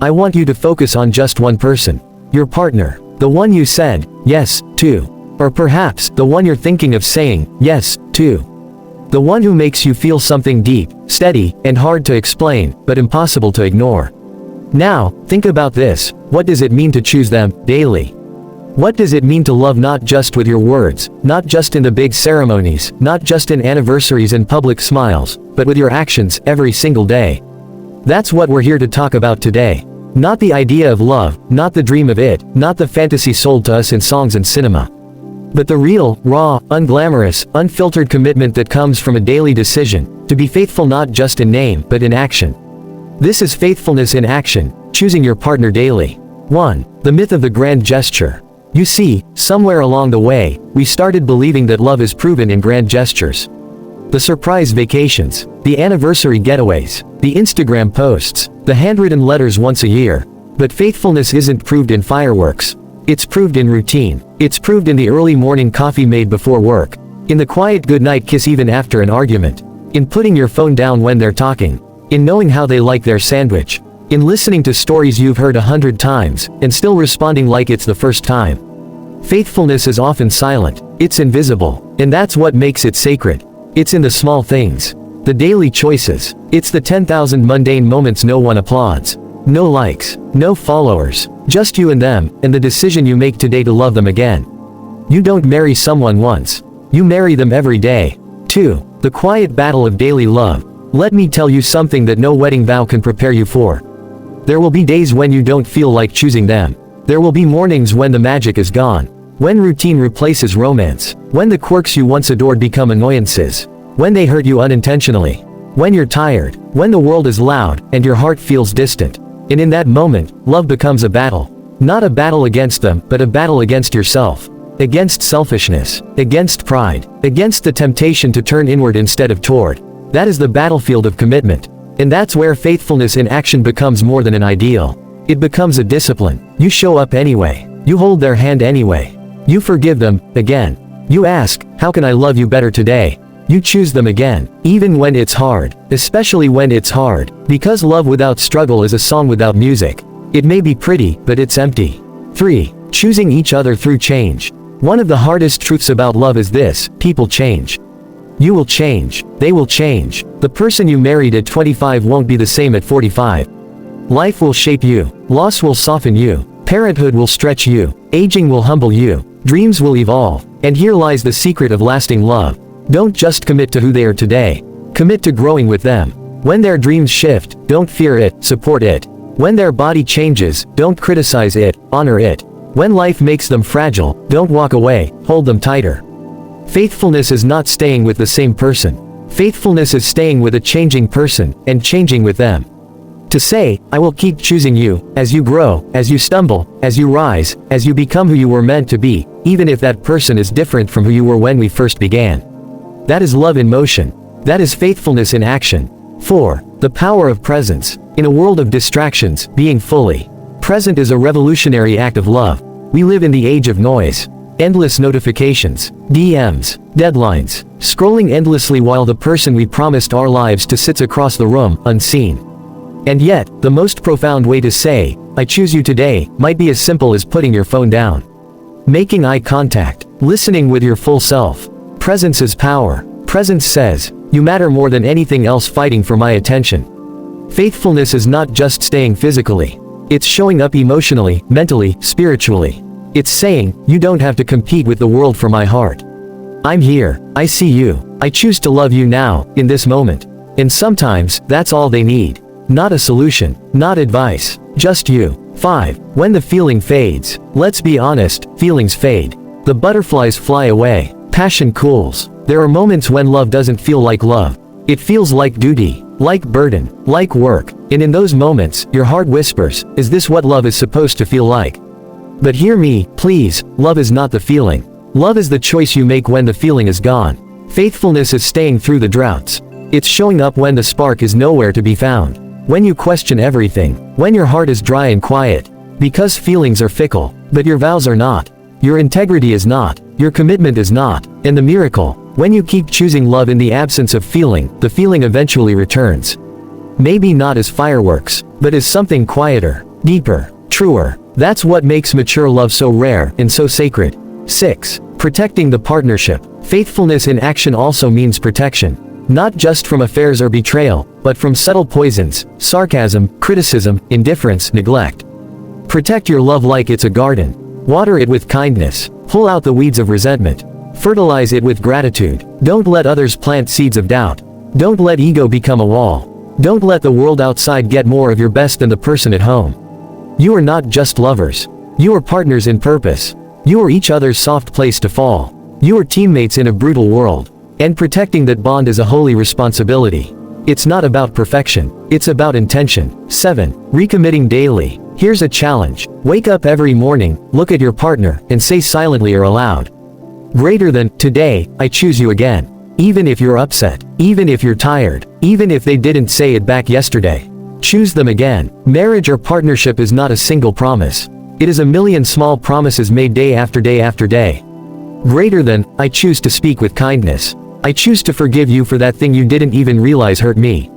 I want you to focus on just one person. Your partner. The one you said yes to. Or perhaps the one you're thinking of saying yes to. The one who makes you feel something deep, steady, and hard to explain, but impossible to ignore. Now, think about this. What does it mean to choose them daily? What does it mean to love not just with your words, not just in the big ceremonies, not just in anniversaries and public smiles, but with your actions every single day? That's what we're here to talk about today. Not the idea of love, not the dream of it, not the fantasy sold to us in songs and cinema. But the real, raw, unglamorous, unfiltered commitment that comes from a daily decision, to be faithful not just in name, but in action. This is faithfulness in action, choosing your partner daily. 1. The myth of the grand gesture. You see, somewhere along the way, we started believing that love is proven in grand gestures. The surprise vacations, the anniversary getaways, the Instagram posts, the handwritten letters once a year. But faithfulness isn't proved in fireworks. It's proved in routine. It's proved in the early morning coffee made before work, in the quiet goodnight kiss even after an argument, in putting your phone down when they're talking, in knowing how they like their sandwich, in listening to stories you've heard 100 times, and still responding like it's the first time. Faithfulness is often silent. It's invisible. And that's what makes it sacred. It's in the small things. The daily choices. It's the 10,000 mundane moments no one applauds. No likes. No followers. Just you and them, and the decision you make today to love them again. You don't marry someone once. You marry them every day. 2. The quiet battle of daily love. Let me tell you something that no wedding vow can prepare you for. There will be days when you don't feel like choosing them. There will be mornings when the magic is gone. When routine replaces romance. When the quirks you once adored become annoyances. When they hurt you unintentionally. When you're tired. When the world is loud, and your heart feels distant. And in that moment, love becomes a battle. Not a battle against them, but a battle against yourself. Against selfishness. Against pride. Against the temptation to turn inward instead of toward. That is the battlefield of commitment. And that's where faithfulness in action becomes more than an ideal. It becomes a discipline. You show up anyway. You hold their hand anyway. You forgive them, again. You ask, how can I love you better today? You choose them again, even when it's hard, especially when it's hard, because love without struggle is a song without music. It may be pretty, but it's empty. 3. Choosing each other through change. One of the hardest truths about love is this: people change. You will change. They will change. The person you married at 25 won't be the same at 45. Life will shape you. Loss will soften you. Parenthood will stretch you. Aging will humble you. Dreams will evolve. And here lies the secret of lasting love. Don't just commit to who they are today. Commit to growing with them. When their dreams shift, don't fear it, support it. When their body changes, don't criticize it, honor it. When life makes them fragile, don't walk away, hold them tighter. Faithfulness is not staying with the same person. Faithfulness is staying with a changing person, and changing with them. To say, I will keep choosing you, as you grow, as you stumble, as you rise, as you become who you were meant to be, even if that person is different from who you were when we first began. That is love in motion. That is faithfulness in action. 4. The power of presence. In a world of distractions, being fully present is a revolutionary act of love. We live in the age of noise. Endless notifications, DMs, deadlines, scrolling endlessly while the person we promised our lives to sits across the room, unseen. And yet, the most profound way to say, I choose you today, might be as simple as putting your phone down. Making eye contact, listening with your full self. Presence is power. Presence says, you matter more than anything else fighting for my attention. Faithfulness is not just staying physically. It's showing up emotionally, mentally, spiritually. It's saying, you don't have to compete with the world for my heart. I'm here. I see you. I choose to love you now, in this moment. And sometimes, that's all they need. Not a solution, not advice, just you. 5. When the feeling fades. Let's be honest, feelings fade. The butterflies fly away. Passion cools. There are moments when love doesn't feel like love. It feels like duty, like burden, like work. And in those moments, your heart whispers, is this what love is supposed to feel like? But hear me, please, love is not the feeling. Love is the choice you make when the feeling is gone. Faithfulness is staying through the droughts. It's showing up when the spark is nowhere to be found. When you question everything. When your heart is dry and quiet. Because feelings are fickle. But your vows are not. Your integrity is not. Your commitment is not. And the miracle, when you keep choosing love in the absence of feeling, the feeling eventually returns. Maybe not as fireworks, but as something quieter. deeper, truer. That's what makes mature love so rare and so sacred. 6. Protecting the partnership. Faithfulness in action also means protection. Not just from affairs or betrayal, but from subtle poisons, sarcasm, criticism, indifference, neglect. Protect your love like it's a garden. Water it with kindness. Pull out the weeds of resentment. Fertilize it with gratitude. Don't let others plant seeds of doubt. Don't let ego become a wall. Don't let the world outside get more of your best than the person at home. You are not just lovers. You are partners in purpose. You are each other's soft place to fall. You are teammates in a brutal world. And protecting that bond is a holy responsibility. It's not about perfection. It's about intention. 7. Recommitting daily. Here's a challenge. Wake up every morning, look at your partner, and say silently or aloud, greater than, today, I choose you again. Even if you're upset, even if you're tired, even if they didn't say it back yesterday. Choose them again. Marriage or partnership is not a single promise. It is a million small promises made day after day after day. Greater than, I choose to speak with kindness. I choose to forgive you for that thing you didn't even realize hurt me.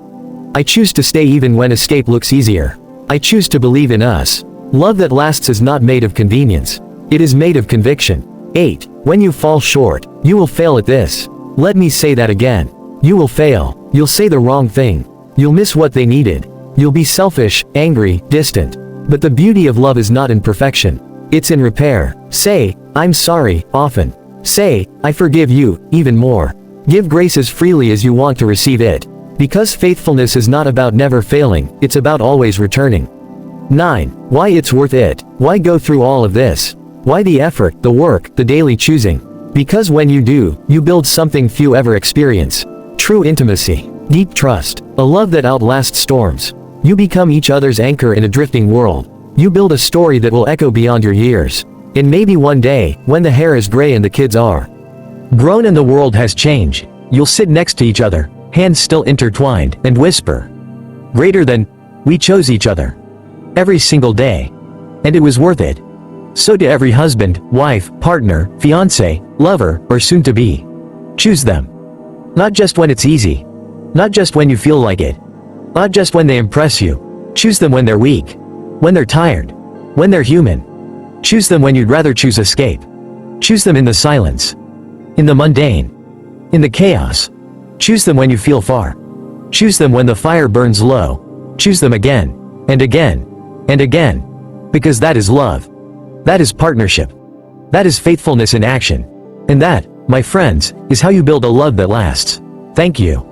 I choose to stay even when escape looks easier. I choose to believe in us. Love that lasts is not made of convenience. It is made of conviction. 8. When you fall short, you will fail at this. Let me say that again. You will fail. You'll say the wrong thing. You'll miss what they needed. You'll be selfish, angry, distant. But the beauty of love is not in perfection. It's in repair. Say, I'm sorry, often. Say, I forgive you, even more. Give grace as freely as you want to receive it. Because faithfulness is not about never failing, it's about always returning. 9. Why it's worth it. Why go through all of this? Why the effort, the work, the daily choosing? Because when you do, you build something few ever experience. True intimacy. Deep trust. A love that outlasts storms. You become each other's anchor in a drifting world. You build a story that will echo beyond your years. And maybe one day, when the hair is gray and the kids are grown and the world has changed, you'll sit next to each other, hands still intertwined, and whisper, greater than, we chose each other. Every single day. And it was worth it. So to every husband, wife, partner, fiancé, lover, or soon-to-be. Choose them. Not just when it's easy. Not just when you feel like it. Not just when they impress you. Choose them when they're weak. When they're tired. When they're human. Choose them when you'd rather choose escape. Choose them in the silence. In the mundane. In the chaos. Choose them when you feel far. Choose them when the fire burns low. Choose them again. And again. And again. Because that is love. That is partnership. That is faithfulness in action. And that, my friends, is how you build a love that lasts. Thank you.